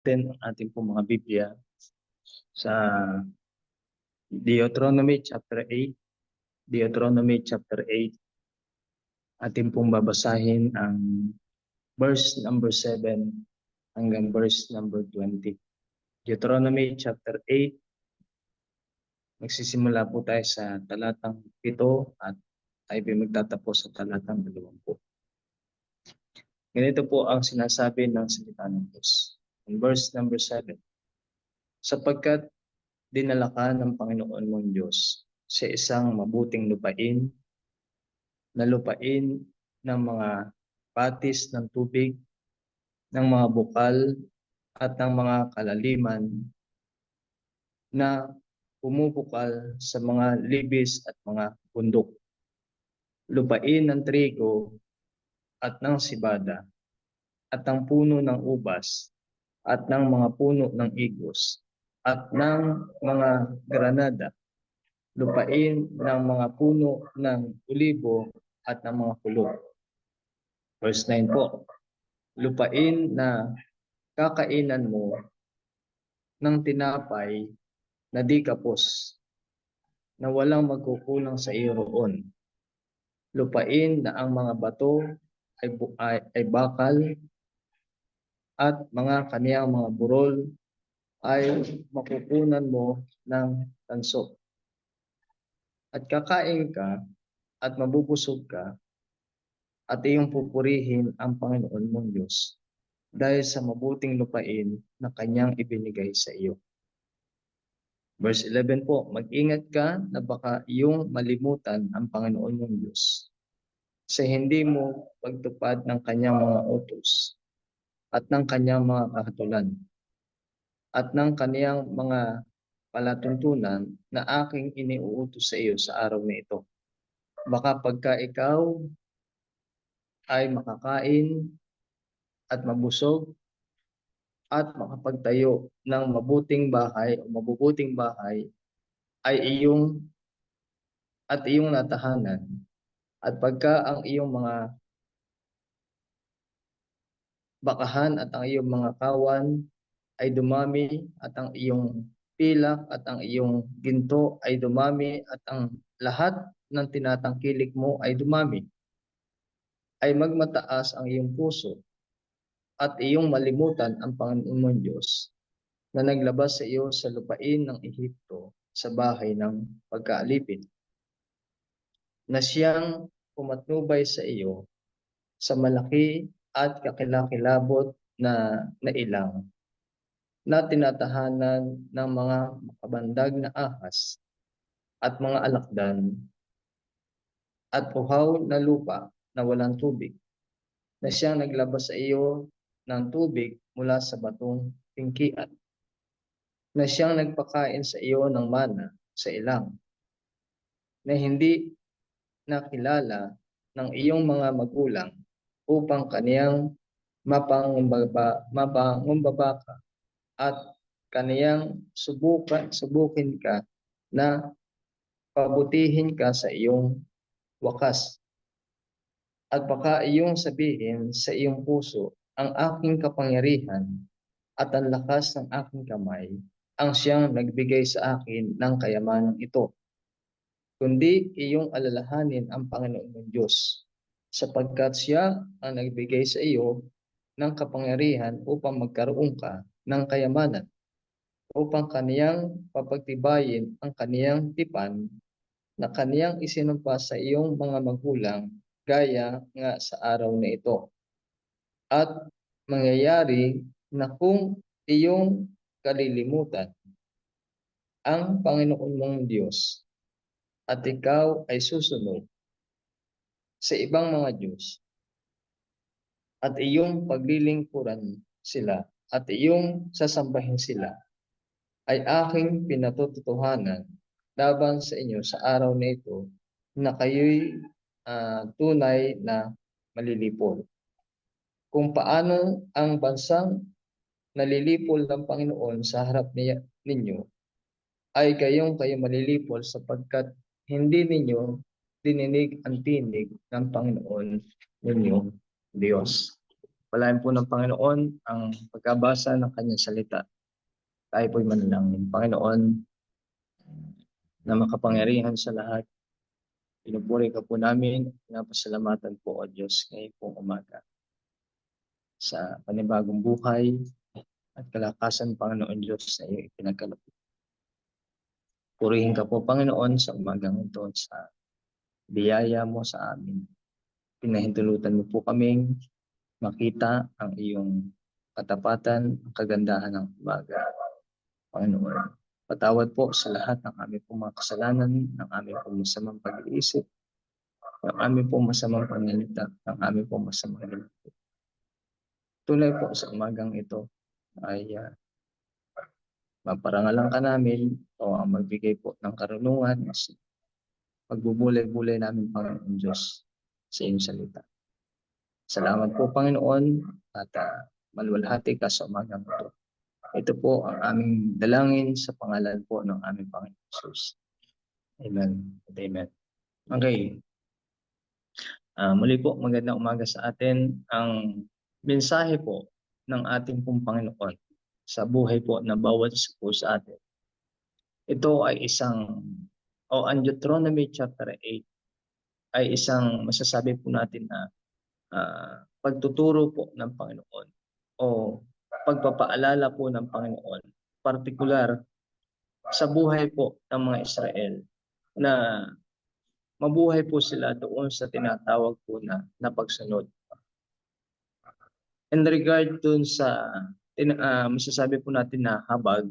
Then ang ating pong mga Biblia sa Deuteronomy chapter 8. Deuteronomy chapter 8. Ating pong babasahin ang verse number 7 hanggang verse number 20. Deuteronomy chapter 8. Magsisimula po tayo sa talatang 7 at tayo magtatapos sa talatang 20. Ganito po ang sinasabi ng salita ng Diyos. In verse number 7. Sapagkat dinala ka ng Panginoon mong Diyos sa isang mabuting lupain, na lupain ng mga patis ng tubig, ng mga bukal at ng mga kalaliman na pumupukal sa mga libis at mga bundok. Lupain ng trigo at ng sibada at ng puno ng ubas at ng mga puno ng igos at ng mga granada, lupain ng mga puno ng olibo at ng mga pulo. Verse 9 po, lupain na kakainan mo ng tinapay na di kapos, na walang magkukulang sa iyo roon. Lupain na ang mga bato ay bakal at mga kaniyang mga burol ay makukunan mo ng tanso. At kakain ka at mabubusog ka at iyong pupurihin ang Panginoon mong Diyos dahil sa mabuting lupain na kanyang ibinigay sa iyo. Verse 11 po, mag-ingat ka na baka iyong malimutan ang Panginoon mong Diyos sa hindi mo pagtupad ng kanyang mga utos at ng kanyang mga kahatulan at ng kaniyang mga palatuntunan na aking iniuutos sa iyo sa araw na ito. Baka pagka ikaw ay makakain at mabusog at makapagtayo ng mabuting bahay o mabubuting bahay ay iyong natahanan, at pagka ang iyong mga bakahan at ang iyong mga kawan ay dumami at ang iyong pilak at ang iyong ginto ay dumami at ang lahat ng tinatangkilik mo ay dumami, ay magmataas ang iyong puso at iyong malimutan ang Panginoon mong Diyos na naglabas sa iyo sa lupain ng Ehipto sa bahay ng pagkaalipin, na siyang pumatnubay sa iyo sa malaki at kakilakilabot na ilang na tinatahanan ng mga makabandag na ahas at mga alakdan at uhaw na lupa na walang tubig, na siyang naglabas sa iyo ng tubig mula sa batong tingkian, na siyang nagpakain sa iyo ng mana sa ilang, na hindi nakilala ng iyong mga magulang upang kaniyang mapangumbaba ka at kaniyang subukin ka na pabutihin ka sa iyong wakas. At baka iyong sabihin sa iyong puso, ang aking kapangyarihan at ang lakas ng aking kamay ang siyang nagbigay sa akin ng kayamanang ito. Kundi iyong alalahanin ang Panginoon mong Diyos, sapagkat siya ang nagbigay sa iyo ng kapangyarihan upang magkaroon ka ng kayamanan, upang kaniyang papagtibayin ang kaniyang tipan na kaniyang isinumpa sa iyong mga magulang gaya nga sa araw na ito. At mangyayari na kung iyong kalilimutan ang Panginoon mong Diyos at ikaw ay susunod sa ibang mga Diyos at iyong paglilingkuran sila at iyong sasambahin sila, ay aking pinatutuhanan laban sa inyo sa araw na ito na kayo'y tunay na malilipol. Kung paano ang bansang nalilipol ng Panginoon sa harap ninyo, ay kayo malilipol sapagkat hindi ninyo dininig ang tinig ng Panginoon ninyong Diyos. Palain po ng Panginoon ang pagkabasa ng kanyang salita. Tayo po'y manalangin. Panginoon, na makapangyarihan sa lahat, pinupuri ka po namin, pinapasalamatan po o Diyos ngayon pong umaga sa panibagong buhay at kalakasan, Panginoon Diyos, na iyong ipinagkaloob. Purihin ka po, Panginoon, sa umagang ito sa biyaya mo sa amin. Pinahintulutan mo po kaming makita ang iyong katapatan, ang kagandahan ng umaga. Panginoon, patawad po sa lahat ng aming pong mga kasalanan, ng aming pong masamang pag-iisip, ng aming pong masamang pananalita, ng aming pong masamang ginagawa. Tunay po sa umagang ito ay maparangalan ka namin o ang magbigay po ng karunungan, pagbubulay-bulay namin, Panginoon Diyos, sa iyong salita. Salamat po, Panginoon, at maluwalhati ka sa umagang ito. Ito po ang aming dalangin sa pangalan po ng aming Panginoon Jesus. Amen. Amen. Okay. Muli po, magandang umaga sa atin. Ang mensahe po ng ating pong Panginoon sa buhay po na bawat isa po sa atin. Ito ay ang Deuteronomy chapter 8 ay isang masasabi po natin na pagtuturo po ng Panginoon o pagpapaalala po ng Panginoon, partikular sa buhay po ng mga Israel na mabuhay po sila doon sa tinatawag po na pagsunod. In regard doon sa masasabi po natin na habag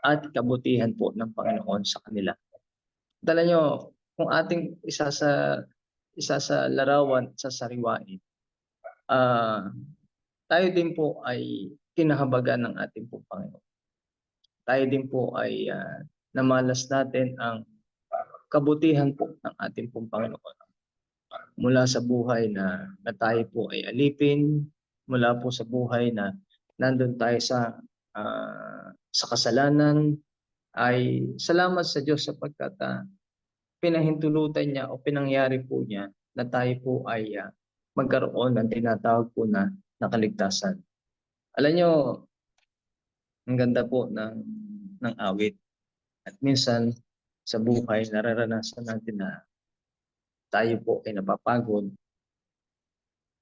at kabutihan po ng Panginoon sa kanila. Dala nyo, kung ating isa sa larawan, sa sariwain, tayo din po ay kinahabagan ng ating po Panginoon. Tayo din po ay namalas natin ang kabutihan po ng ating pong Panginoon. Mula sa buhay na tayo po ay alipin, mula po sa buhay na nandun tayo sa kasalanan, ay salamat sa Diyos sapagkat pinahintulutan niya o pinangyari po niya na tayo po ay magkaroon ng tinatawag po na kaligtasan. Alam nyo, ang ganda po ng awit. At minsan sa buhay, nararanasan natin na tayo po ay napapagod.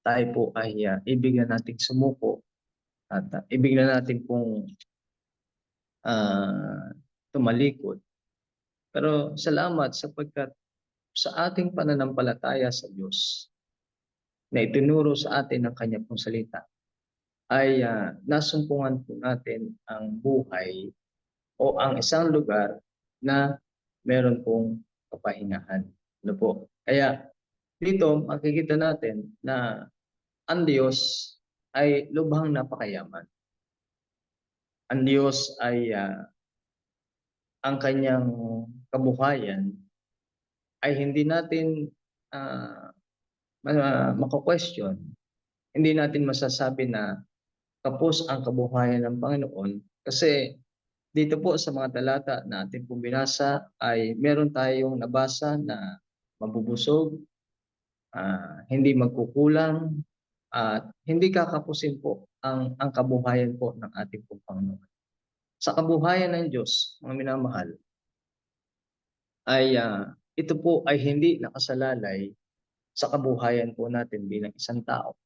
Tayo po ay ibig na nating sumuko at ibig na natin pong tumalikod. Pero salamat sapagkat sa ating pananampalataya sa Diyos na itinuro sa atin ng Kanya pong salita, ay nasumpungan po natin ang buhay o ang isang lugar na meron pong kapahingahan. Ano po? Kaya dito makikita natin na ang Diyos ay lubhang napakayaman. Ang Diyos ay ang kanyang kabuhayan ay hindi natin mako-question. Hindi natin masasabi na kapos ang kabuhayan ng Panginoon kasi dito po sa mga talata na ating pong binasa ay meron tayong nabasa na mabubusog, hindi magkukulang, at hindi kakapusin po ang kabuhayan po ng ating pong Panginoon. Sa kabuhayan ng Diyos, mga minamahal, ay ito po ay hindi nakasalalay sa kabuhayan po natin bilang isang tao.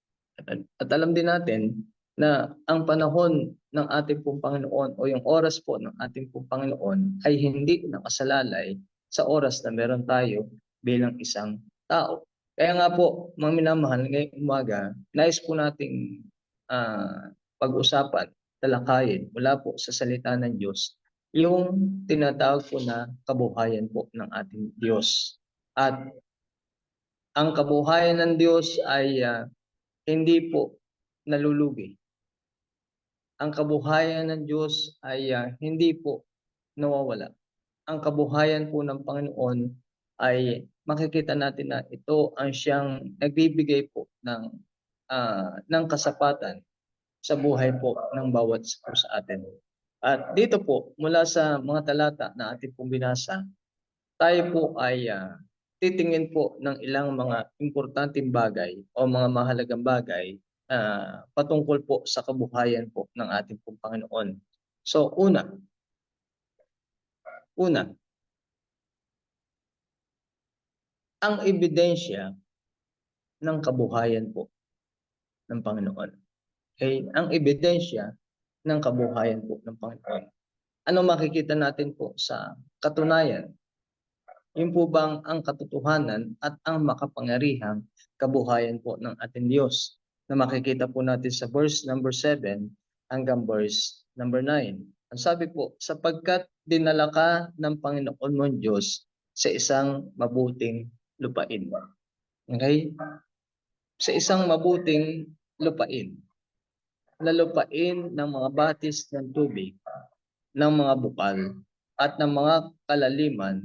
At alam din natin na ang panahon ng ating pong Panginoon o yung oras po ng ating pong Panginoon ay hindi nakasalalay sa oras na meron tayo bilang isang tao. Kaya nga po, mga minamahal, ngayong umaga, nais po nating pag-usapan, talakayin mula po sa salita ng Diyos yung tinatawag po na kabuhayan po ng ating Diyos. At ang kabuhayan ng Diyos ay hindi po nalulugi. Ang kabuhayan ng Diyos ay hindi po nawawala. Ang kabuhayan po ng Panginoon ay makikita natin na ito ang siyang nagbibigay po ng kasapatan sa buhay po ng bawat isa sa atin. At dito po, mula sa mga talata na ating pong binasa, tayo po ay titingin po ng ilang mga importanteng bagay o mga mahalagang bagay patungkol po sa kabuhayan po ng ating pong Panginoon. So, una, ang ebidensya ng kabuhayan po ng Panginoon. Okay? Ang ebidensya ng kabuhayan po ng Panginoon. Ano makikita natin po sa katunayan? Yun po bang ang katotohanan at ang makapangyarihang kabuhayan po ng ating Diyos na makikita po natin sa verse number 7 hanggang verse number 9. Ang sabi po, sapagkat dinala ka ng Panginoon mong Diyos sa isang mabuting lupain. Okay? Sa isang mabuting lupain. Na lupain ng mga batis ng tubig, ng mga bukal, at ng mga kalaliman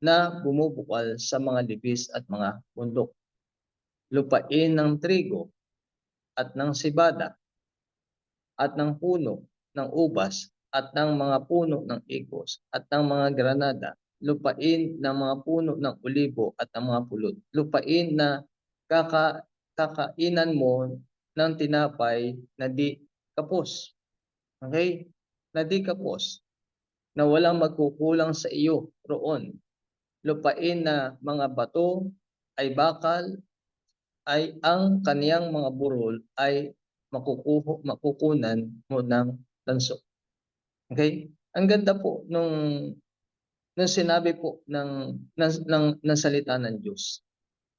na bumubukal sa mga libis at mga bundok. Lupain ng trigo at ng sibada at ng puno ng ubas at ng mga puno ng igos at ng mga granada. Lupain ng mga puno ng olibo at ng mga pulot. Lupain na kakainan mo ng tinapay na di kapos. Okay? Na di kapos. Na walang magkukulang sa iyo roon. Lupain na mga bato ay bakal, ay ang kaniyang mga burol ay makukunan mo ng tanso. Okay? Ang ganda po nung sinabi po ng salita ng Diyos.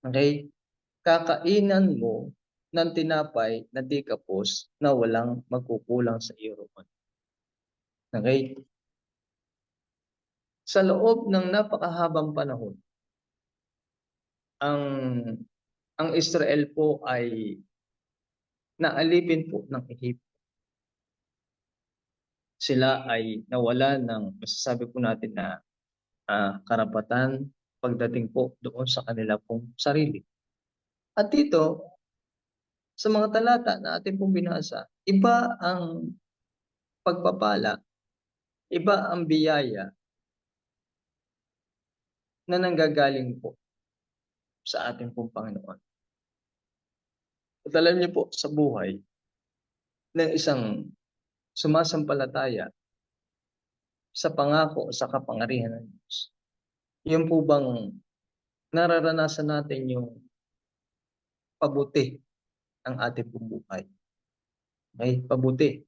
Okay? Kakainan mo ng tinapay na di kapos na walang magkukulang sa iyo roon. Okay? Sa loob ng napakahabang panahon, ang Israel po ay naalipin po ng Ehipto. Sila ay nawala ng, masasabi po natin na karapatan pagdating po doon sa kanila pong sarili. At dito, sa mga talata na ating pong binasa, iba ang pagpapala, iba ang biyaya na nanggagaling po sa ating pong Panginoon. At alam niyo po, sa buhay ng isang sumasampalataya sa pangako sa kapangyarihan ng Diyos, yun po bang nararanasan natin yung pabuti ng ating pong buhay? Okay? Pabuti.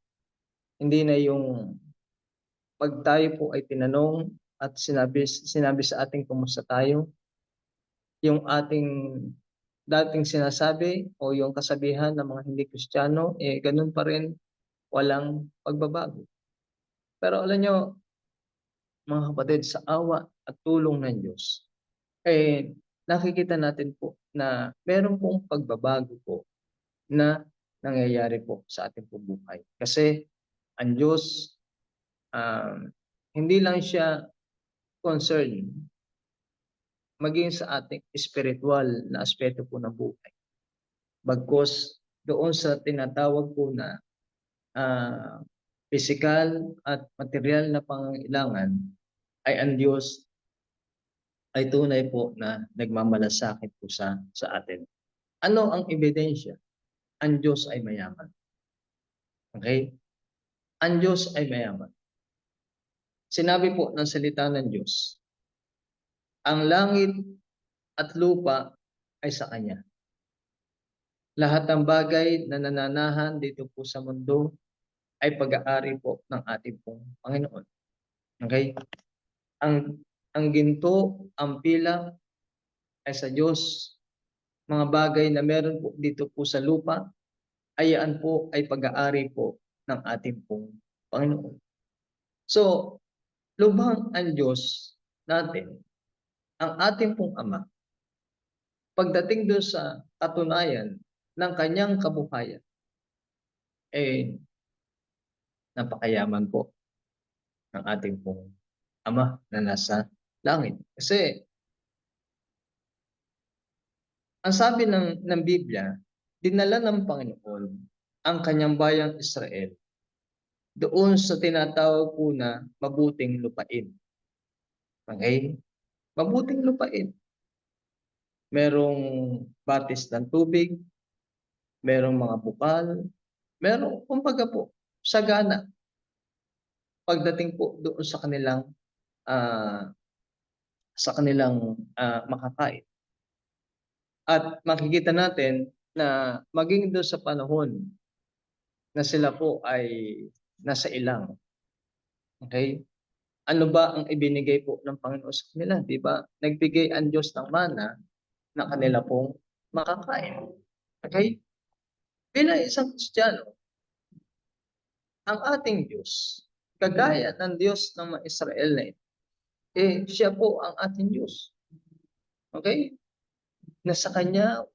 Hindi na yung pag tayo po ay tinanong at sinabi sa ating kumusta tayo, yung ating dating sinasabi o yung kasabihan ng mga hindi Kristiyano, ganun pa rin, walang pagbabago. Pero alam nyo, mga kapatid, sa awa at tulong ng Diyos, nakikita natin po na meron pong pagbabago po na nangyayari po sa ating buhay. Kasi ang Diyos, hindi lang siya concerned maging sa ating spiritual na aspeto po ng buhay. Bagkus doon sa tinatawag po na physical at material na pangangailangan, ay ang Diyos ay tunay po na nagmamalasakit po sa atin. Ano ang ebidensya? Ang Diyos ay mayaman. Okay? Ang Diyos ay mayaman. Sinabi po ng salita ng Diyos, ang langit at lupa ay sa Kanya. Lahat ng bagay na nananahan dito po sa mundo ay pag-aari po ng ating pong Panginoon. Okay? Ang ginto, ang pilak ay sa Diyos. Mga bagay na meron po dito po sa lupa, ayaan po ay pag-aari po ng ating pong Panginoon. So, lubhang ang Diyos natin, ang ating pong Ama, pagdating doon sa katunayan ng kanyang kabuhayan, napakayaman po ng ating pong Ama na nasa langit. Kasi, ang sabi ng Biblia, dinala ng Panginoon ang kanyang bayang Israel doon sa tinatawag po na mabuting lupain. Okay? Mabuting lupain. Merong batis ng tubig, merong mga bukal, merong, kumbaga po, sagana pagdating po doon ah, sa kanilang makakain. At makikita natin na maging doon sa panahon na sila po ay nasa ilang. Okay? Ano ba ang ibinigay po ng Panginoon sa kanila? Di ba? Nagbigay ang Diyos ng mana na kanila pong makakain. Okay? Bilang isang Kristiyano, ang ating Diyos, kagaya ng Diyos ng mga Israelite, siya po ang ating Diyos. Okay? Na sa Kanya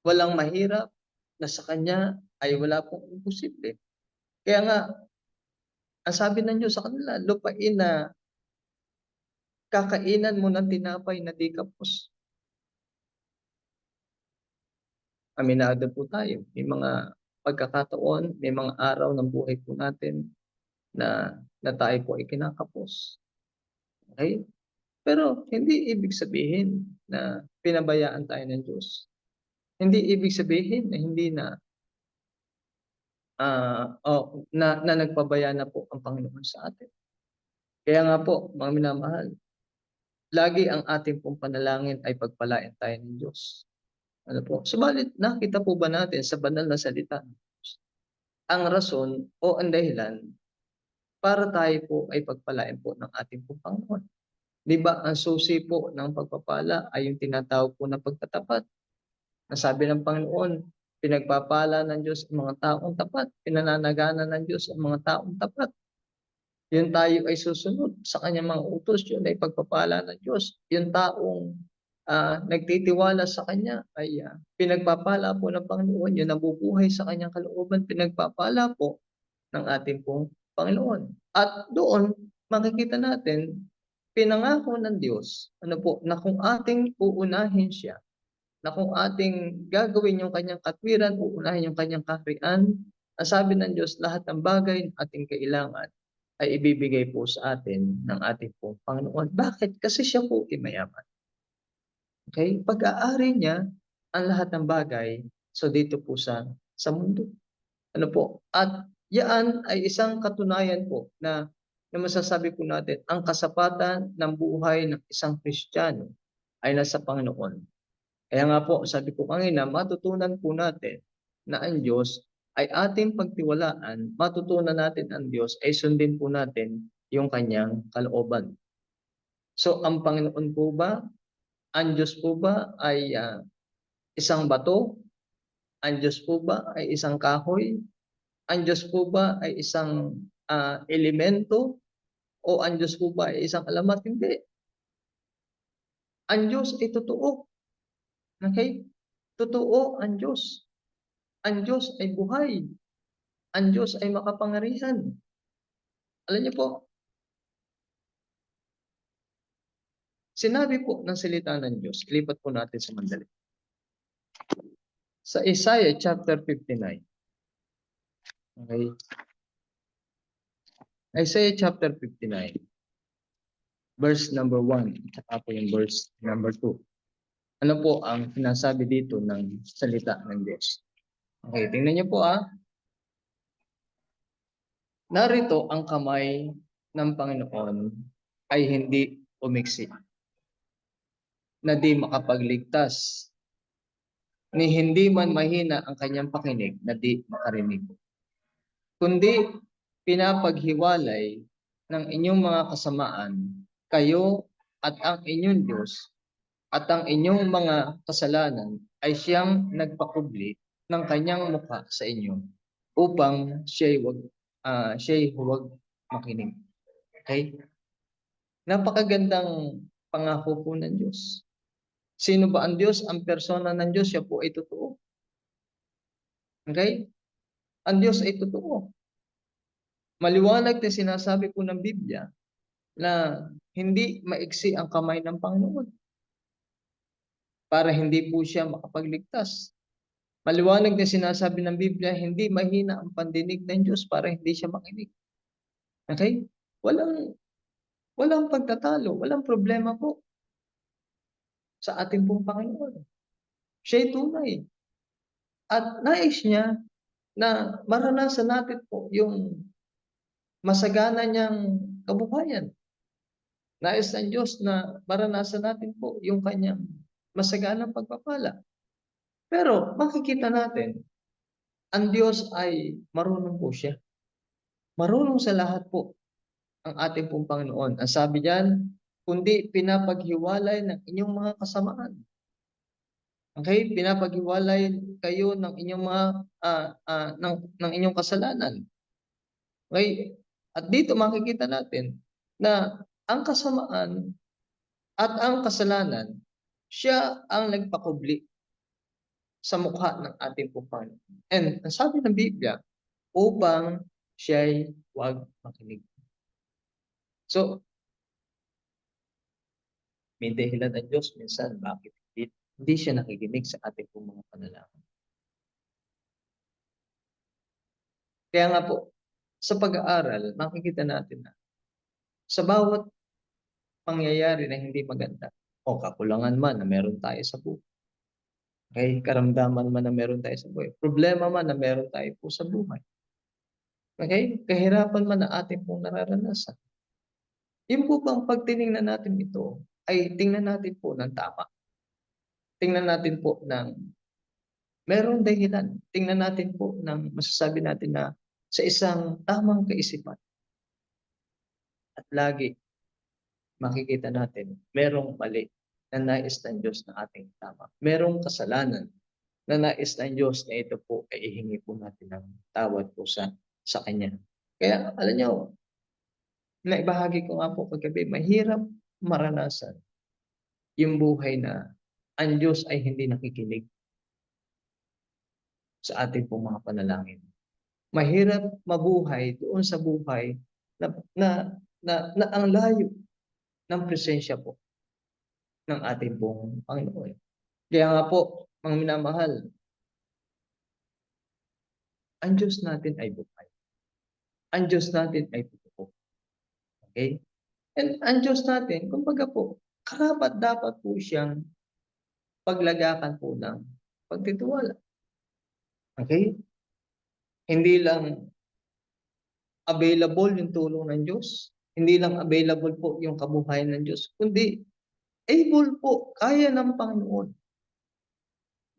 walang mahirap, na sa Kanya ay wala pong imposible. Kaya nga, ang sabi ng Diyos sa kanila, lupain na kakainan mo ng tinapay na di kapos. Aminado po tayo. May mga pagkakataon, may mga araw ng buhay po natin na tayo po ay kinakapos. Okay? Pero hindi ibig sabihin na pinabayaan tayo ng Diyos. Hindi ibig sabihin na hindi na nagpabaya na po ang Panginoon sa atin. Kaya nga po, mga minamahal, lagi ang ating pong panalangin ay pagpalain tayo ng Diyos. Ano po? Subalit, nakita po ba natin sa banal na salita ang rason o ang dahilan para tayo po ay pagpalain po ng ating pong Panginoon? Di ba ang susi po ng pagpapala ay yung tinatawag po na pagtatapat? Nasabi ng Panginoon, pinagpapala ng Diyos ang mga taong tapat, pinananagana ng Diyos ang mga taong tapat. Yung tayo ay susunod sa kanyang mga utos, yun ay pagpapala ng Diyos. Yung taong nagtitiwala sa Kanya ay pinagpapala po ng Panginoon. Yung nabubuhay sa Kanyang kalooban, pinagpapala po ng ating pong Panginoon. At doon, makikita natin, pinangako ng Diyos, ano po, na kung ating uunahin siya, na kung ating gagawin yung Kanyang katwiran, uunahin yung Kanyang kaharian, ang sabi ng Diyos, lahat ng bagay na ating kailangan ay ibibigay po sa atin ng ating pong Panginoon. Bakit? Kasi siya po ay mayaman. Okay? Pag-aari niya ang lahat ng bagay so dito po sa mundo. Ano po? At yan ay isang katunayan po na masasabi po natin ang kasapatan ng buhay ng isang Kristiyano ay nasa Panginoon. Kaya nga po, sabi ko kanina, matutunan po natin na ang Diyos ay ating pagtiwalaan, matutunan natin ang Diyos ay sundin po natin yung kanyang kalooban. So, ang Panginoon po ba, ang Diyos po ba ay isang bato? Ang Diyos po ba ay isang kahoy? Ang Diyos po ba ay isang elemento? O ang Diyos po ba ay isang alamat? Hindi. Ang Diyos ay totoo. Okay? Totoo ang Diyos. Ang Diyos ay buhay. Ang Diyos ay makapangyarihan. Alam niyo po, sinabi po ng salita ng Diyos, ilipat po natin sa mandali. Sa Isaiah chapter 59. Okay? Isaiah chapter 59. Verse number 1. At po yung verse number 2. Ano po ang sinasabi dito ng salita ng Diyos? Okay, tingnan niyo po Narito ang kamay ng Panginoon ay hindi umiksi, na di makapagligtas, ni hindi man mahina ang kanyang pakinig na di makarinig. Kundi pinapaghiwalay ng inyong mga kasamaan, kayo at ang inyong Diyos, at ang inyong mga kasalanan ay siyang nagpakubli ng kanyang mukha sa inyo upang siya'y huwag makinig. Okay? Napakagandang pangako po ng Diyos. Sino ba ang Diyos? Ang persona ng Diyos, siya po ay totoo. Okay? Ang Diyos ay totoo. Maliwanag na sinasabi po ng Biblia na hindi maiksi ang kamay ng Panginoon para hindi po siya makapagligtas. Maliwanag na sinasabi ng Biblia, hindi mahina ang pandinig ng Diyos para hindi siya makinig. Okay? Walang pagtatalo, walang problema po sa ating pong Panginoon. Siya'y tunay. At nais niya na maranasan natin po yung masagana niyang kabuhayan. Nais ng Diyos na maranasan natin po yung kanyang masaganang pagpapala. Pero makikita natin, ang Diyos ay marunong po siya. Marunong sa lahat po ang ating pong Panginoon. Ang sabi diyan, kundi pinapaghiwalay ng inyong mga kasamaan. Okay? Pinapaghiwalay kayo ng inyong mga ng inyong kasalanan. Okay? At dito makikita natin na ang kasamaan at ang kasalanan, siya ang nagpakubli sa mukha ng ating Panginoon. And ang sabi ng Biblia, upang siya'y huwag makinig. So, may dahilan ang Diyos minsan bakit hindi siya nakikinig sa ating mga panalangin. Kaya nga po, sa pag-aaral, makikita natin na sa bawat pangyayari na hindi maganda, o kakulangan man na meron tayo sa buhay, okay, karamdaman man na meron tayo sa buhay, problema man na meron tayo po sa buhay, okay, kahirapan man na ating pong nararanasan, yung po bang pag tinignan natin ito, ay tingnan natin po ng tama. Tingnan natin po ng merong dahilan. Tingnan natin po ng masasabi natin na sa isang tamang kaisipan. At lagi makikita natin merong mali na nais ng Diyos na ating tama. Merong kasalanan na nais ng Diyos na ito po ay ihingi po natin ng tawad po sa Kanya. Kaya alam nyo, naibahagi ko nga po kagabi, mahirap maranasan yung buhay na ang Diyos ay hindi nakikinig sa ating pong mga panalangin. Mahirap mabuhay doon sa buhay na ang layo ng presensya po ng ating pong Panginoon. Kaya nga po, mga minamahal, ang Diyos natin ay buhay. Ang Diyos natin ay totoo. Okay? And ang Diyos natin, kumbaga po, karapat dapat po siyang paglagakan po ng pagtitiwala. Okay? Hindi lang available yung tulong ng Diyos. Hindi lang available po yung kabuhayan ng Diyos. Kundi able po, kaya ng Panginoon.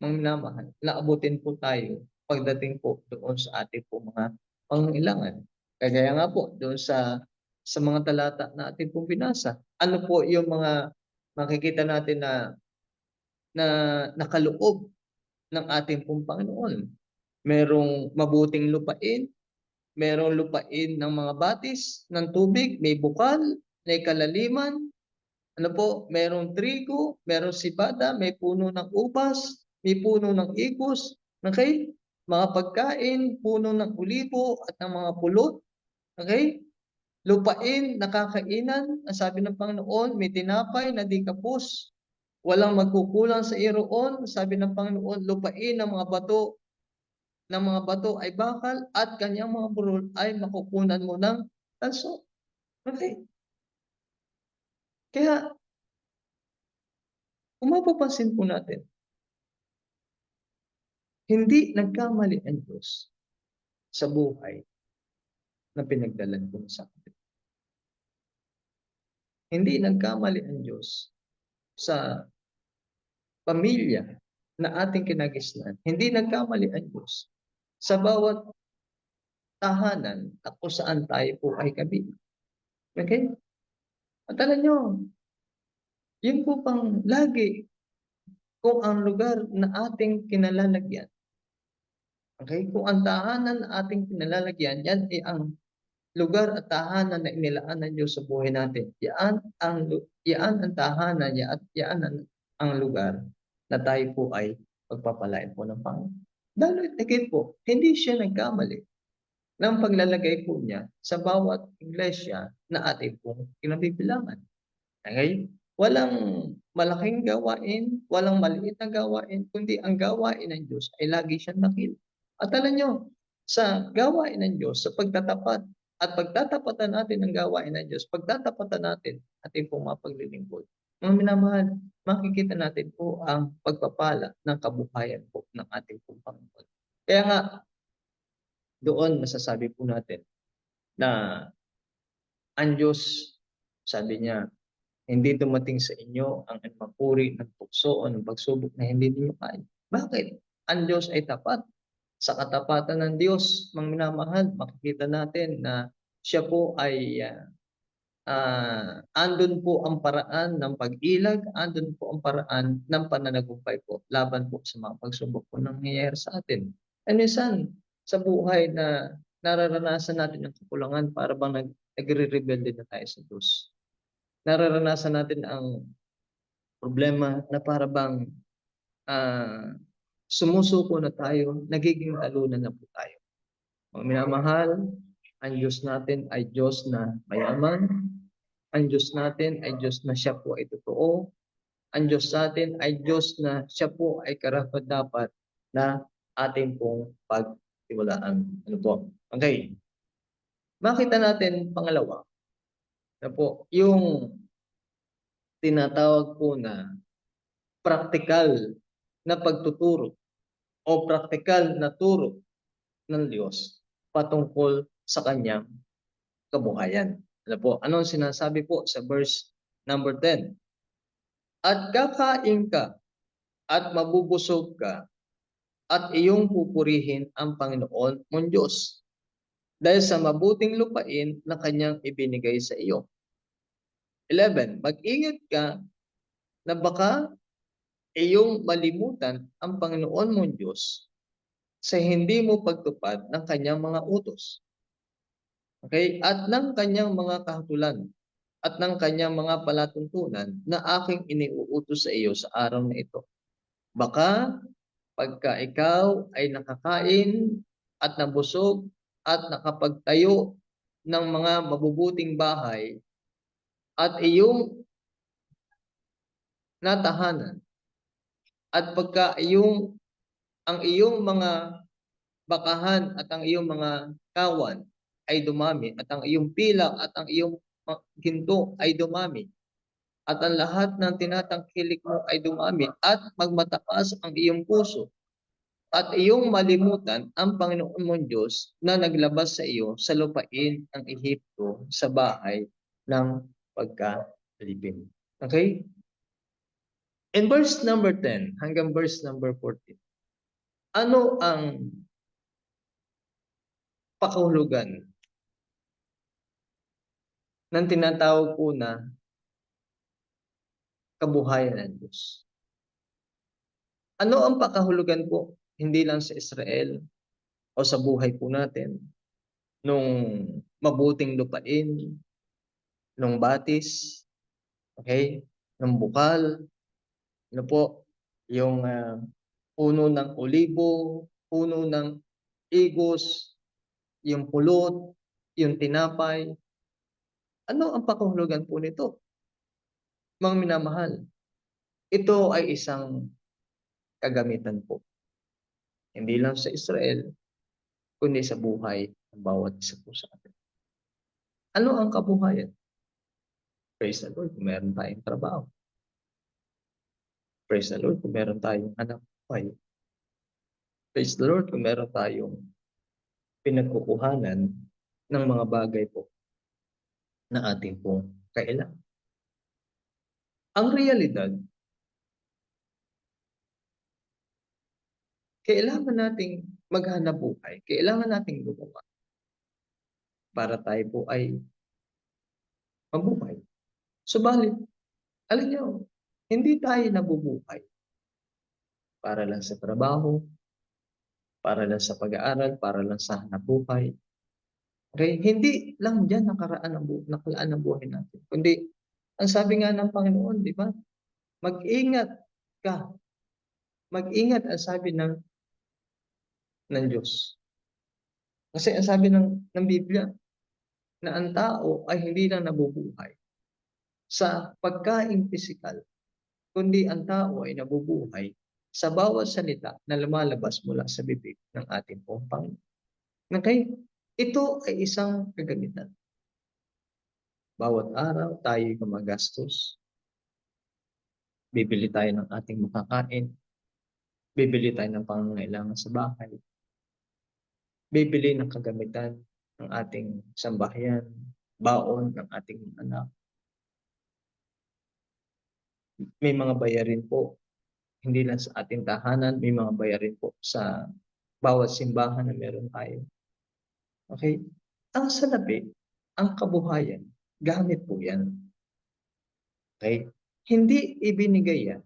Mga minamahal, naabutin po tayo pagdating po doon sa ating po mga pangangailangan. Kaya nga po, doon sa mga talata na ating pong binasa, ano po yung mga makikita natin na nakaloob ng ating pong Panginoon. Merong mabuting lupain, merong lupain ng mga batis ng tubig, may bukal, may kalaliman, ano po, merong trigo, merong sibada, may puno ng ubas, may puno ng igos, okay? Mga pagkain, puno ng ulibo at ng mga pulot, okay? Lupain, nakakainan, ang sabi ng Panginoon, may tinapay na di kapos, walang magkukulang sa iroon, sabi ng Panginoon, lupain ng mga bato ay bakal at kanyang mga burol ay makukunan mo ng tanso. Okay? Kaya, kung mapapansin po natin, hindi nagkamali ang Diyos sa buhay na pinagdalan ko sa atin. Hindi nagkamali ang Diyos sa pamilya na ating kinagisnan. Hindi nagkamali ang Diyos sa bawat tahanan at kung saan tayo po ay kabilang. Okay? At alam nyo, yun po pang lagi kung ang lugar na ating kinalalagyan. Okay? Kung ang tahanan na ating kinalalagyan, yan ay ang lugar at tahanan na inilaan ng Diyos sa buhay natin. Yan ang tahanan niya at yan ang lugar na tayo po ay pagpapalain po ng Panginoon. Dahil again po, hindi siya nagkamali ng paglalagay po niya sa bawat iglesia na ating pong kinabibilangan. Okay? Walang malaking gawain, walang maliit na gawain, kundi ang gawain ng Diyos ay lagi siyang nakil. At alam nyo, sa gawain ng Diyos, sa pagtatapat, at pagtatapatan natin ng gawain ng Diyos, pagtatapatan natin ating pong mga paglilingkod, Mga minamahal, makikita natin po ang pagpapala ng kabuhayan po ng ating pong Panginoon. Kaya nga, doon masasabi po natin na ang Diyos, sabi niya, hindi dumating sa inyo ang anumang uri ng tukso o ng pagsubok na hindi ninyo kaya. Bakit? Ang Diyos ay tapat. Sa katapatan ng Diyos, mga minamahal, makikita natin na siya po ay andun po ang paraan ng pag-ilag, andun po ang paraan ng pananagumpay po laban po sa mga pagsubok po nangyayari sa atin. And minsan, sa buhay na nararanasan natin ang kakulangan para bang nagre-rebelde na tayo sa Diyos. Nararanasan natin ang problema na para bang sumusuko na tayo, nagiging talunan na po tayo. Mga minamahal, ang Diyos natin ay Diyos na mayaman. Ang Diyos natin ay Diyos na siya po ay totoo. Ang Diyos natin ay Diyos na siya po ay karapat-dapat na ating pong pagtiwalaan. Ano po? Okay. Makita natin pangalawa na po yung tinatawag po na praktikal na pagtuturo o praktikal na turo ng Diyos patungkol sa kanyang kabuhayan. Ano po? Anong sinasabi po sa verse number 10? At kakain ka at mabubusog ka at iyong pupurihin ang Panginoon mong Diyos dahil sa mabuting lupain na kanyang ibinigay sa iyo. 11. Mag-ingat ka na baka iyong malimutan ang Panginoon mong Diyos sa hindi mo pagtupad ng kanyang mga utos. Okay? At ng kanyang mga kahatulan at ng kanyang mga palatuntunan na aking iniuutos sa iyo sa araw na ito. Baka pagka ikaw ay nakakain at nabusog at nakapagtayo ng mga mabubuting bahay at iyong natahanan at pagka ang iyong mga bakahan at ang iyong mga kawan ay dumami at ang iyong pilak at ang iyong ginto ay dumami at ang lahat ng tinatangkilik mo ay dumami at magmataas ang iyong puso at iyong malimutan ang Panginoon mong Diyos na naglabas sa iyo sa lupain ng Ehipto sa bahay ng pagkalipin. Okay? In verse number 10 hanggang verse number 14, ano ang pakahulugan ng tinatawag po na kabuhayan ng Diyos? Ano ang pakahulugan po? Hindi lang sa Israel o sa buhay po natin, nung mabuting lupain, nung batis, okay, nung bukal, ano po, yung puno ng olibo, puno ng igos, yung pulot, yung tinapay. Ano ang pakahulugan po nito? Mga minamahal, ito ay isang kagamitan po. Hindi lang sa Israel, kundi sa buhay ng bawat isa po sa atin. Ano ang kabuhayan? Praise the Lord kung meron tayong trabaho. Praise the Lord kung meron tayong anak buhay. Praise the Lord kung meron tayong pinagkukuhanan ng mga bagay po na ating pong kailangan. Ang realidad, kailangan nating maghanap buhay, kailangan nating gumawa para tayo po ay mabuhay. Subalit, alam niyo, hindi tayo nabubuhay para lang sa trabaho, para lang sa pag-aaral, para lang sa hanap buhay. Okay? Hindi lang diyan nakalaan ang buhay natin. Kundi, ang sabi nga ng Panginoon, di ba? Mag-ingat ka. Mag-ingat ang sabi ng Diyos. Kasi ang sabi ng Biblia, na ang tao ay hindi lang nabubuhay sa pagkain pisikal, kundi ang tao ay nabubuhay sa bawat salita na lumalabas mula sa bibig ng ating pong Panginoon. Okay? Ito ay isang kagamitan. Bawat araw tayo gumagastos. Bibili tayo ng ating makakain, bibili tayo ng pangangailangan sa bahay, bibili ng kagamitan ng ating sambahayan, baon ng ating anak. May mga bayarin po, hindi lang sa ating tahanan, may mga bayarin po sa bawat simbahan na meron tayo. Okay? Ang salapi, ang kabuhayan, gamit po yan. Okay? Hindi ibinigay yan.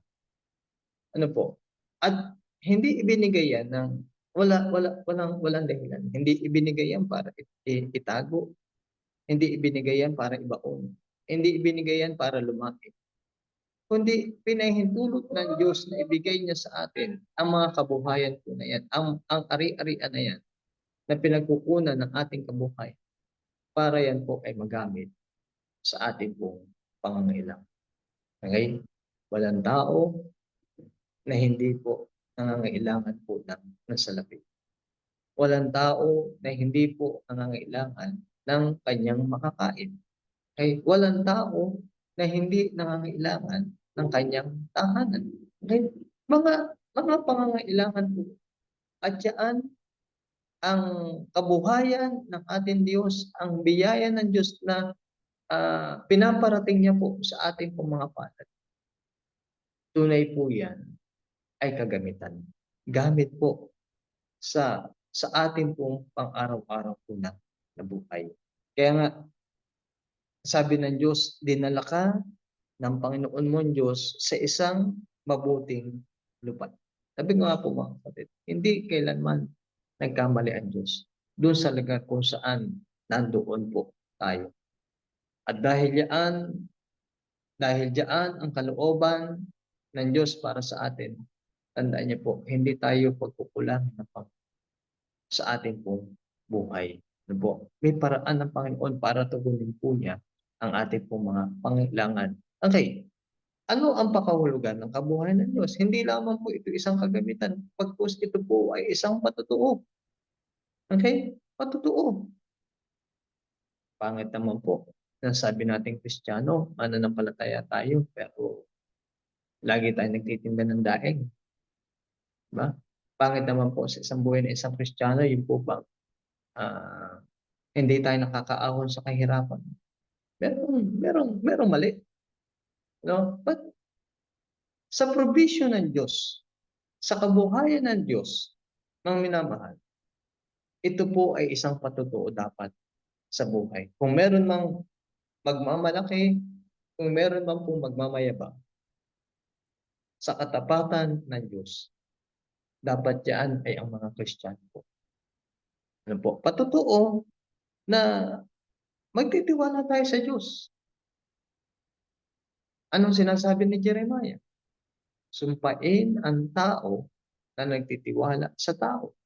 Ano po? At hindi ibinigay yan ng walang dahilan. Hindi ibinigay yan para itago. Hindi ibinigay yan para ibaon. Hindi ibinigay yan para lumaki. Kundi pinahintulot ng Diyos na ibigay niya sa atin ang mga kabuhayan po na yan, ang ari-arian na yan, na pinagkukunan ng ating kabuhayan para yan po ay magamit sa ating pong pangangailangan. Okay? Walang tao na hindi po nangangailangan po ng salapi. Walang tao na hindi po nangangailangan ng kanyang makakain. Okay? Walang tao na hindi nangangailangan ng kanyang tahanan. Okay? Mga pangangailangan po. At yan, ang kabuhayan ng ating Diyos, ang biyaya ng Diyos na pinaparating niya po sa ating pong mga palad. Tunay po yan ay kagamitan. Gamit po sa ating pong pang-araw-araw po na buhay. Kaya nga, sabi ng Diyos, dinala ka ng Panginoon mong Diyos sa isang mabuting lupa. Sabi ko nga po mga kapatid, hindi kailanman nagkamali ang Diyos doon sa lugar kung saan nandoon po tayo. At dahil diyan ang kalooban ng Diyos para sa atin, tandaan niyo po, hindi tayo pagkukulang sa ating pong buhay. Ano po? May paraan ng Panginoon para tugunin po niya ang ating pong mga pangailangan. Okay, ano ang pakahulugan ng kabuhayan ng Diyos? Hindi lamang po ito isang kagamitan, pagkus ito po ay isang patutuo. Okay? Patutuo. Pangit naman po. Sabi natin Kristiyano, mananampalataya tayo, pero lagi tayong nagtitinda ng daing. Diba? Pangit naman po sa isang buhay na isang Kristiyano, yun po bang hindi tayo nakakaahon sa kahirapan. Merong mali. No? But sa provision ng Diyos, sa kabuhayan ng Diyos, ng minamahal, ito po ay isang patutuo dapat sa buhay. Kung meron mang magmamalaki, kung meron mang pong magmamayabang sa katapatan ng Diyos, dapat yan ay ang mga Kristiyano po. Ano po? Patutuo na magtitiwala tayo sa Diyos. Anong sinasabi ni Jeremiah? Sumpain ang tao na nagtitiwala sa tao.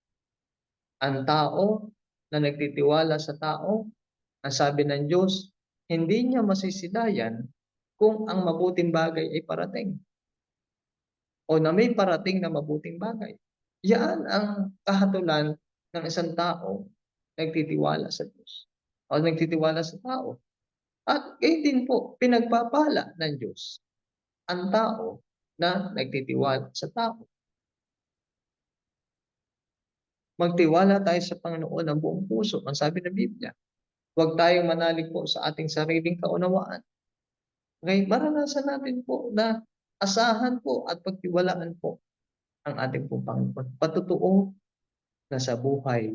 Ang tao na nagtitiwala sa tao, ang sabi ng Diyos, hindi niya masisilayan kung ang mabuting bagay ay parating. O na may parating na mabuting bagay. Yan ang kahatulan ng isang tao nagtitiwala sa Diyos. O nagtitiwala sa tao. At gayon din po, pinagpapala ng Diyos ang tao na nagtitiwala sa tao. Magtiwala tayo sa Panginoon ng buong puso. Ang sabi ng Biblia, huwag tayong manalig po sa ating sariling kaunawaan. Okay? Maranasan natin po na asahan po at pagtiwalaan po ang ating pong Panginoon. Patutuo na sa buhay,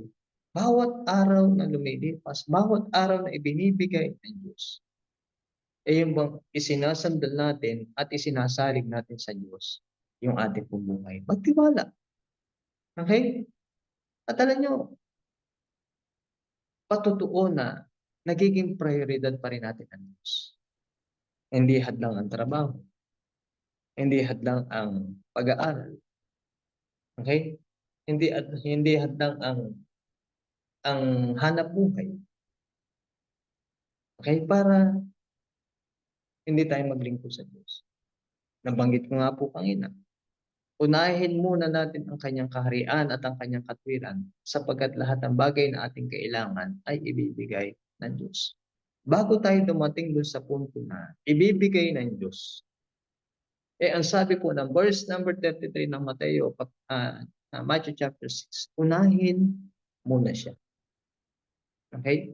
bawat araw na lumilipas, bawat araw na ibinibigay ng Diyos, ay yung bang isinasandal natin at isinasalig natin sa Diyos yung ating pong buhay. Magtiwala. Okay? At alam nyo, patutuo na nagiging prioridad pa rin natin ang Diyos. Hindi hadlang ang trabaho. Hindi hadlang ang pag-aaral. Okay? Hindi hadlang ang hanap buhay. Okay? Para hindi tayo maglingkod sa Diyos. Nabanggit ko nga po kanina. Unahin muna natin ang kanyang kaharian at ang kanyang katwiran sapagkat lahat ng bagay na ating kailangan ay ibibigay ng Diyos. Bago tayo dumating doon sa punto na ibibigay ng Diyos Ang sabi po ng verse number 33 ng Matthew chapter 6, unahin muna siya. Okay?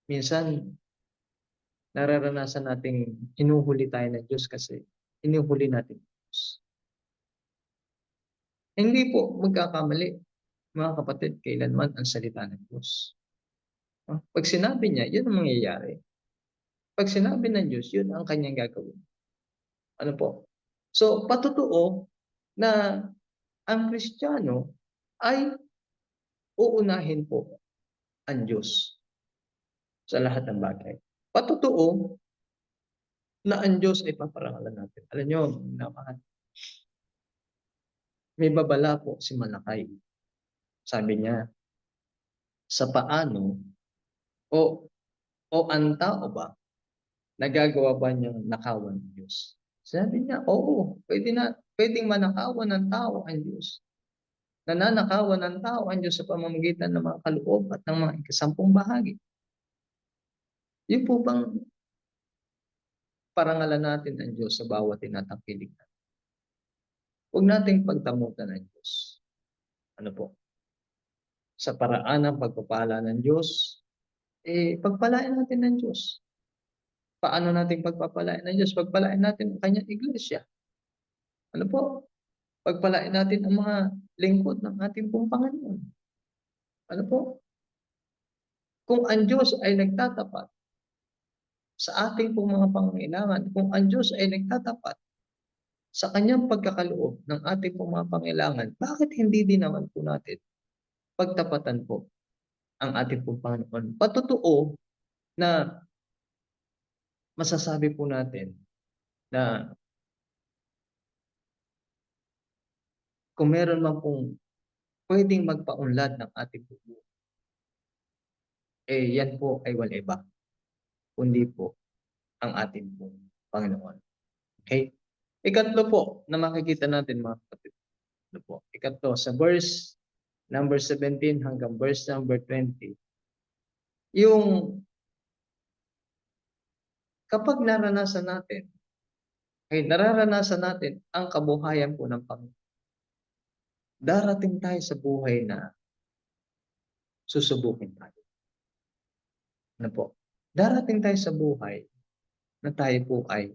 Minsan, nararanasan nating hinuhuli tayo ng Diyos kasi hinuhuli natin ng Diyos. Hindi po magkakamali, mga kapatid, kailanman ang salita ng Diyos. Pag sinabi niya, yun ang mangyayari. Pag sinabi ng Diyos, yun ang kanyang gagawin. Ano po? So, patotoo na ang Kristiyano ay uunahin po ang Diyos sa lahat ng bagay. Patotoo na ang Diyos ay paparangalan natin. Alam nyo, may babala po si Malakay. Sabi niya, sa paano o ang tao ba nagagawa ba niyang nakawan ng Diyos? Sabi niya, oo, pwedeng manakawan ng tao ang Diyos. Nananakawan ng tao ang Diyos sa pamamagitan ng mga kaloob at ng mga ikasampung bahagi. Yun po bang parangalan natin ang Diyos sa bawat tinatangkilig natin? Huwag nating pagdamutan ng Diyos. Ano po? Sa paraan ng pagpapala ng Diyos, pagpalain natin ng Diyos. Paano natin pagpapalain ng Diyos? Pagpalain natin ang kanyang iglesia. Ano po? Pagpalain natin ang mga lingkod ng ating pong Panginoon. Ano po? Kung ang Diyos ay nagtatapat sa ating pong mga pangangailangan, kung ang Diyos ay nagtatapat sa kanyang pagkakaloob ng ating pong mga pangailangan, bakit hindi din naman po natin pagtapatan po ang ating pong Panginoon? Patotoo na masasabi po natin na kung meron man pong pwedeng magpaunlad ng ating buhay, yan po ay wala iba, kundi po ang ating pong Panginoon. Okay? Ikatlo po na makikita natin, mga kapatid. Ano po? Ikatlo, sa verse number 17 hanggang verse number 20, yung kapag nararanasan natin ang kabuhayan po ng Panginoon, darating tayo sa buhay na susubukin tayo. Ano po? Darating tayo sa buhay na tayo po ay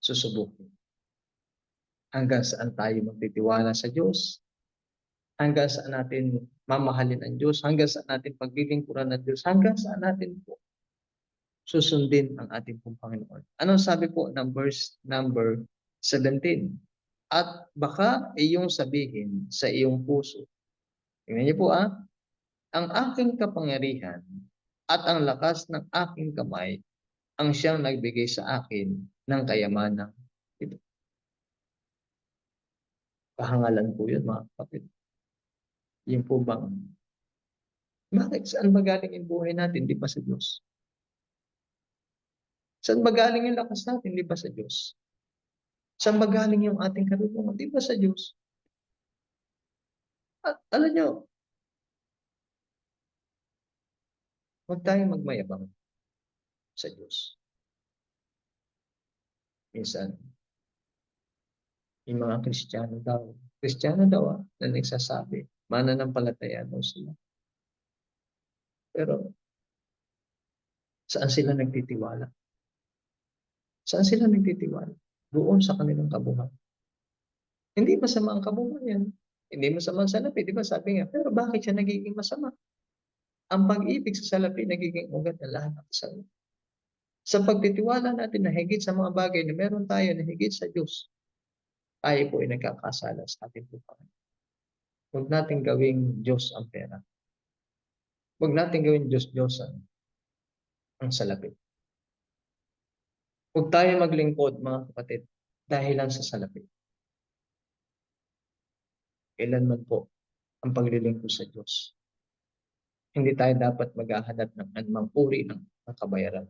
susubukin. Hanggang saan tayo magtitiwala sa Diyos? Hanggang saan natin mamahalin ang Diyos? Hanggang saan natin paglilingkuran ng Diyos? Hanggang saan natin po susundin ang ating pong Panginoon? Anong sabi po ng verse number 17? At baka iyong sabihin sa iyong puso. Tingnan niyo po ang aking kapangyarihan at ang lakas ng aking kamay ang siyang nagbigay sa akin ng kayamanan ito. Kahangalan po yun, mga kapatid. Yun po bang, bakit saan ba galing yung buhay natin? Di ba sa Diyos? Saan ba galing yung lakas natin? Di ba sa Diyos? Saan ba galing yung ating karunungan? Di ba sa Diyos? At alam nyo, huwag tayong magmayabang sa Diyos. Minsan, yung mga Kristiyano daw na nagsasabi, mananampalataya daw sila. Pero, saan sila nagtitiwala? Saan sila nagtitiwala? Doon sa kanilang kabuhayan. Hindi masama ang kabuhayan. Hindi masama ang salapi. Di ba sabi nga, pero bakit siya nagiging masama? Ang pag-ibig sa salapi nagiging ugat ng lahat ng kasalanan. Sa pagtitiwala natin na higit sa mga bagay na meron tayo na higit sa Diyos, tayo po ay nagkakasala sa ating buhay. Huwag natin gawing Diyos ang pera. Huwag natin gawing Diyos-Diyosan ang salapi. Huwag tayo maglingkod, mga kapatid, dahilan sa salapi. Kailanman po ang paglilingkod sa Diyos. Hindi tayo dapat maghahanap ng anumang uri ng kabayaran.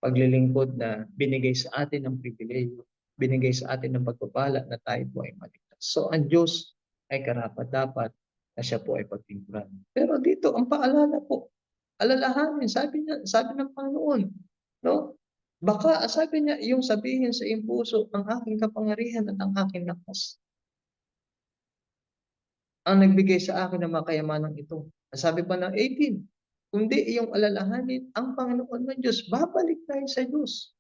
Paglilingkod na binigay sa atin ng pribileyo, binigay sa atin ng pagpapala na tayo po ay maligtas. So ang Diyos ay karapat-dapat na siya po ay pagtingkuran. Pero dito ang paalala po, alalahanin, sabi ng Panginoon, no? Baka sabi niya, yung sabihin sa iyong puso, ang aking kapangyarihan at ang aking lakas ang nagbigay sa akin ng mga kayamanang ito. Ang sabi pa ng 18, kundi iyong alalahanin ang Panginoon ng Diyos. Babalik tayo sa Diyos.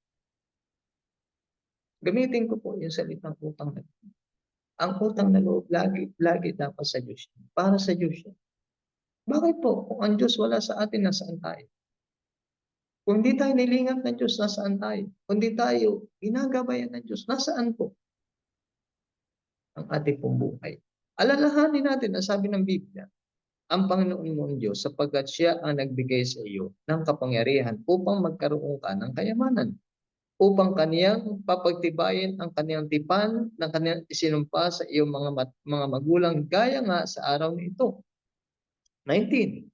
Gamitin ko po yung salitang utang na loob. Ang utang na loob, lagi dapat sa Diyos. Para sa Diyos yan. Bakit po? Kung ang Diyos wala sa atin, nasaan tayo? Kung di tayo nilingap ng Diyos, nasaan tayo? Kung di tayo ginagabayan ng Diyos, nasaan po ang ating pong buhay? Alalahanin natin, ang sabi ng Biblia, ang Panginoon mong Diyos sapagkat siya ang nagbigay sa iyo ng kapangyarihan upang magkaroon ka ng kayamanan, upang kaniyang papagtibayin ang kaniyang tipan ng kaniyang isinumpa sa iyong mga magulang gaya nga sa araw na ito. 19.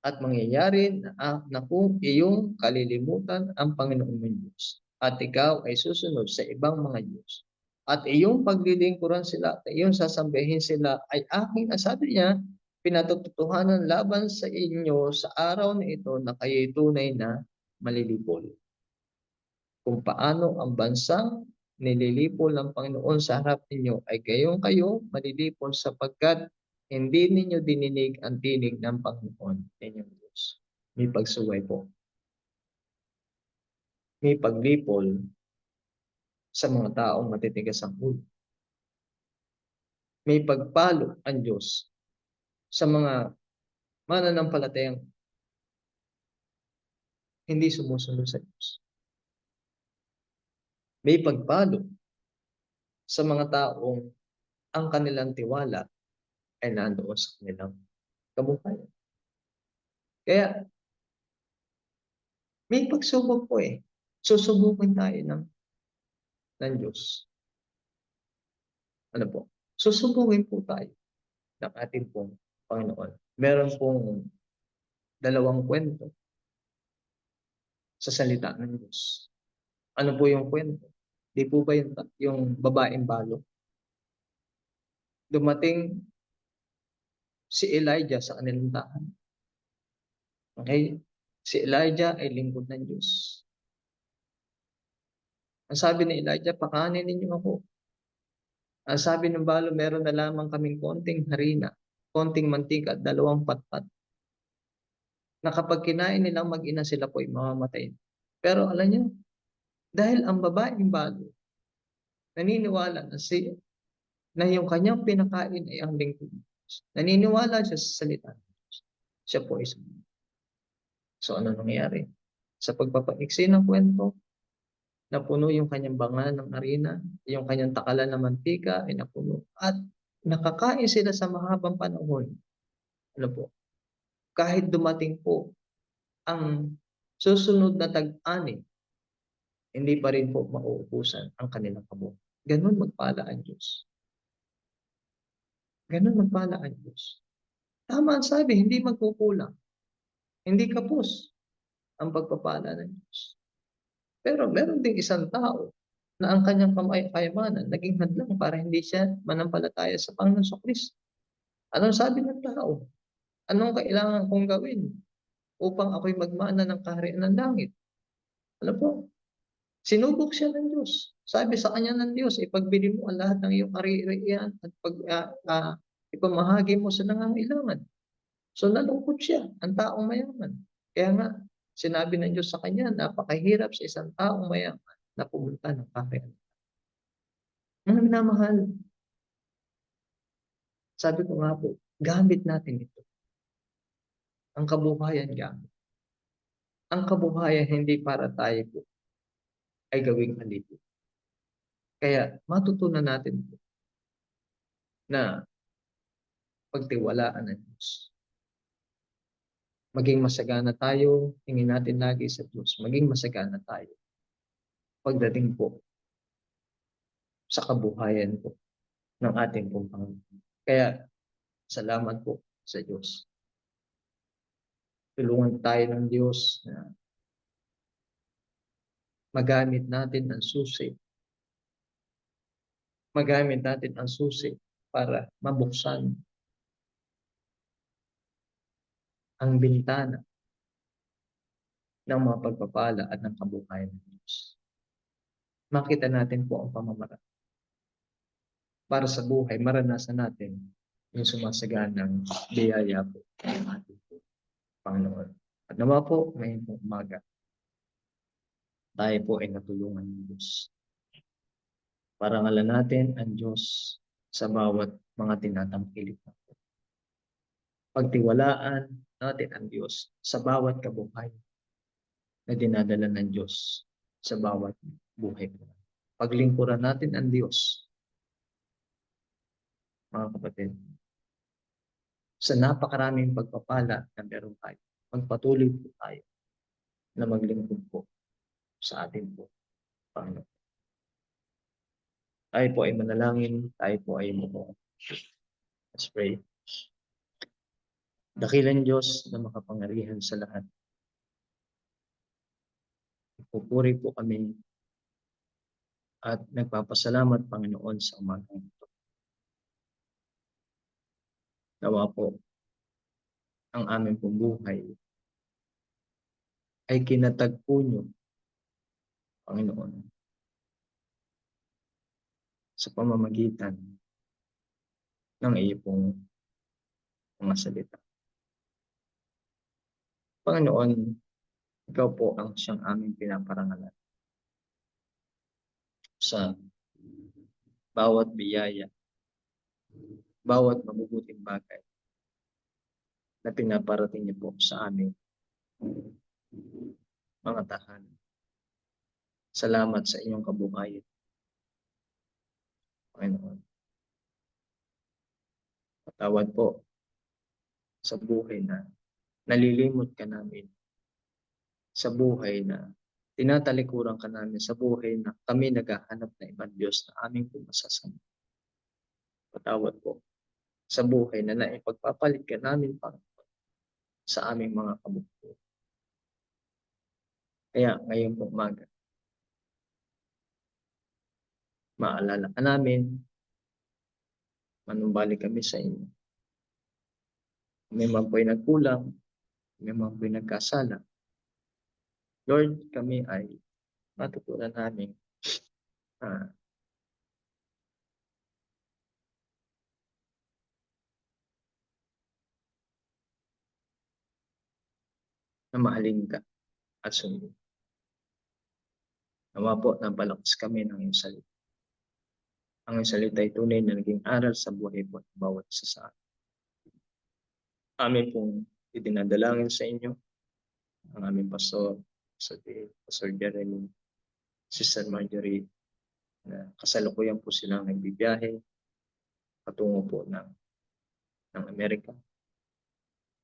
At mangyayari na kung iyong kalilimutan ang Panginoon mong Diyos at ikaw ay susunod sa ibang mga Diyos at iyong paglilingkuran sila at iyong sasambahin sila ay aking, sabi niya, pinatutuhanan laban sa inyo sa araw na ito na kayo'y tunay na malilipol. Kung paano ang bansang nililipol ng Panginoon sa harap ninyo ay kayo malilipol sapagkat hindi ninyo dininig ang tinig ng Panginoon ninyong Diyos. May pagsuway po. May paglipol sa mga taong matitigas ang ulo. May pagpalo ang Diyos sa mga mananampalatayang hindi sumusunod sa Diyos. May pagpalo sa mga taong ang kanilang tiwala ay nandoon sa kanilang kabuhayan. Kaya may pagsubok po eh. Susubukin tayo ng Diyos. Ano po? Susubukin po tayo ng ating pong Panginoon. Meron pong dalawang kwento sa salita ng Diyos. Ano po yung kwento? Di po ba yung babaeng balo? Dumating si Elijah sa kanilang tahanan. Okay? Si Elijah ay lingkod ng Diyos. Ang sabi ni Elijah, pakanin ninyo ako. Ang sabi ng balo, meron na lamang kaming konting harina, konting mantika, 2 patpat. Na kapag kinain nilang mag-ina, sila po'y mamamatay. Pero alam niyo, dahil ang babaeng balo, naniniwala na yung kanyang pinakain ay ang lingkod. Naniniwala siya sa salita. Siya po ay sumunod. So ano nangyari? Sa pagpapaiksi ng kwento, napuno yung kanyang banga ng harina, yung kanyang takalan ng mantika ay napuno. At nakakain sila sa mahabang panahon. Ano po? Kahit dumating po ang susunod na tag-ani, hindi pa rin po mauubusan ang kanilang kabuhayan. Ganun magpala ang Diyos. Ganun magpala ang Diyos. Tama ang sabi, hindi magkukulang. Hindi kapos ang pagpapala ng Diyos. Pero meron ding isang tao na ang kanyang kayamanan naging hadlang para hindi siya manampalataya sa Panginoon Kristo. Anong sabi ng tao? Anong kailangan kong gawin upang ako'y magmana ng kaharian ng langit? Alam po, sinubok siya ng Diyos. Sabi sa kanya ng Diyos, ipagbili mo ang lahat ng iyong ari-arian at ipamahagi mo sa nangangailangan. So nalungkot siya, ang taong mayaman. Kaya nga, sinabi ng Diyos sa kanya, napakahirap sa isang taong mayaman na pumunta ng kaharian. Mga minamahal, sabi ko nga po, gamit natin ito. Ang kabuhayan gamit. Ang kabuhayan hindi para tayo po ay gawing alipin. Kaya matutunan natin po na pagtiwalaan ng Diyos. Maging masagana tayo, hingin natin lagi sa Diyos. Maging masagana tayo. Pagdating po sa kabuhayan po ng ating pong Panginoon. Kaya salamat po sa Diyos. Tulungan tayo ng Diyos na magamit natin ang susi. Magamit natin ang susi para mabuksan ang bintana ng mga pagpapala at ng kabuhayan ng Diyos. Makita natin po ang pamamaraan para sa buhay, maranasan natin yung sumasaganang biyaya po ng ating Panginoon. At nawa po, ngayong umaga, tayo po ay natulungan ng Diyos. Parangalan natin ang Diyos sa bawat mga tinatangkilik natin. Pagtiwalaan natin ang Diyos sa bawat kabuhay na dinadala ng Diyos sa bawat buhay ko. Paglingkuran natin ang Diyos, mga kapatid, sa napakaraming pagpapala na meron tayo. Magpatuloy po tayo na maglingkod po sa atin po, Panginoon. Tayo po ay manalangin, tayo po ay mo. Let's pray. Dakilang Diyos na makapangyarihan sa lahat. Pupuri po kami at nagpapasalamat, Panginoon, sa umagang ito. Nawa po, ang aming pong buhay ay kinatagpo niyo, Panginoon, sa pamamagitan ng iyong mga salita. Panginoon, ikaw po ang siyang aming pinaparangalan sa bawat biyaya, bawat mabubuting bagay na pinaparating niyo po sa aming mga tahanan. Salamat sa inyong kabuhayan, Panginoon. Patawad po sa buhay na nalilimot ka namin, sa buhay na tinatalikuran ka namin, sa buhay na kami naghahanap na ibang Diyos na aming pumasasama. Patawad po sa buhay na naipagpapalit ka namin, Panginoon, sa aming mga kabuhayan. Kaya ngayong umaga, maalala ka namin, manumbalik kami sa inyo. May mga po'y nagkulang, may mga po'y nagkasala. Lord, kami ay matutunan namin na mahalin ka at sundin. Nawa po, napalakas kami ng iyong salita. Ang iyong salita ay tunay na naging aral sa buhay po ng bawat isa sa atin. Amin pong idinadalangin sa inyo, ang aming pastor, Pastor Jeremy, Sister Marjorie, na kasalukuyan po silang nagbibiyahe patungo po ng Amerika.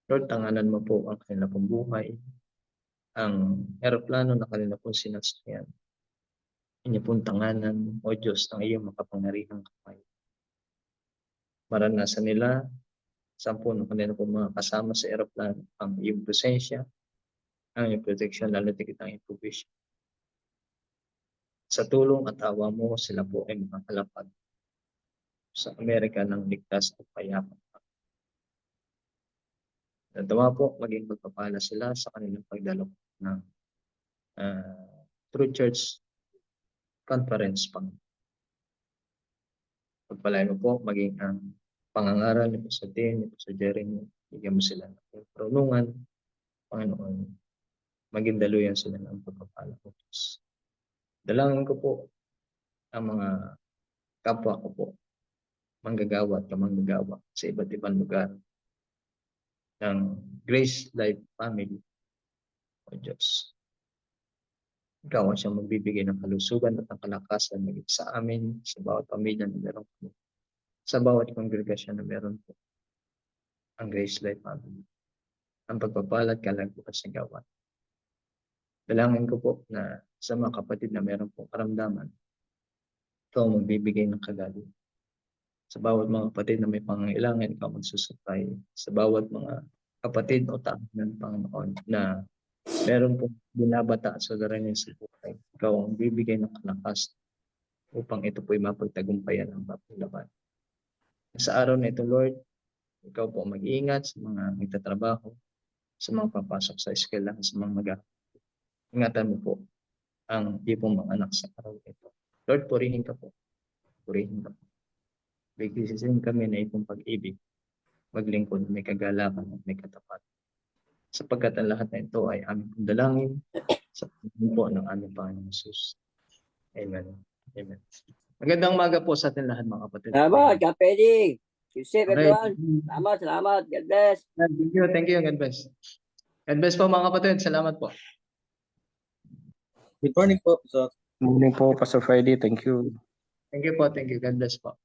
Lord, tanganan mo po ang kanila pong buhay, ang eroplano na kanila pong sinasakyan. Inyo pong tanganan, O Diyos, ang iyong makapangyarihang kamay. Maranasan nila, sampu ng kanila pong mga kasama sa eroplano, ang iyong presensya, ang iyong protection, lalo tigit ang iyong provision. Sa tulong at awa mo, sila po ay makakalapag sa Amerika ng ligtas at payaman. Natawa po, maging magpapala sila sa kanilang pagdalo ng True Church Conference. Pagpalain mo po, maging ang pangangaral ni Pastor Dean, ni Pastor Jeremy, bigyan mo sila ng karunungan, Panginoon, maging daluyan sila ng pagpapala ko. Dalangin ko po ang mga kapwa ko po, manggagawa at kamanggagawa sa iba't ibang lugar ng Grace Life Family, O Diyos. Ikaw ang siyang magbibigay ng kalusugan at ng kalakasan sa amin, sa bawat pamilya na meron po, sa bawat kongregasyon na meron po ang Grace Life Family. Ang pagpapalat kalagbukas sa gawa. Dalangin ko po na sa mga kapatid na meron pong karamdaman, ikaw magbibigay ng kagaling. Sa bawat mga kapatid na may pangangailangan, ikaw magsusupply. Sa bawat mga kapatid o tao ng Panginoon na meron pong binabata sa suliranin sa buhay, ikaw ang bibigay ng kalakas upang ito po'y mapagtagumpayan ang laban. Sa araw na ito, Lord, ikaw po mag-iingat sa mga magtatrabaho, sa mga papasok sa eskwela, sa mga Ingatan mo po ang iyong mga anak sa araw ito. Lord, purihin ka po. Purihin ka po. Bigyan kami na itong pag-ibig, maglingkod, may kagalakan at may katapat. Sapagkat ang lahat na ito ay aming dalangin sa pagkakas po ng aming Panginoon Jesus. Amen. Amen. Magandang umaga po sa atin lahat mga kapatid. Salamat, Kapedi. Keep safe, Okay. everyone. Salamat. God bless. Thank you. Thank you. God bless. God bless po mga kapatid. Salamat po. Good morning po, Pastor. Morning po, Pastor Friday. Thank you. Thank you po. Thank you. God bless po.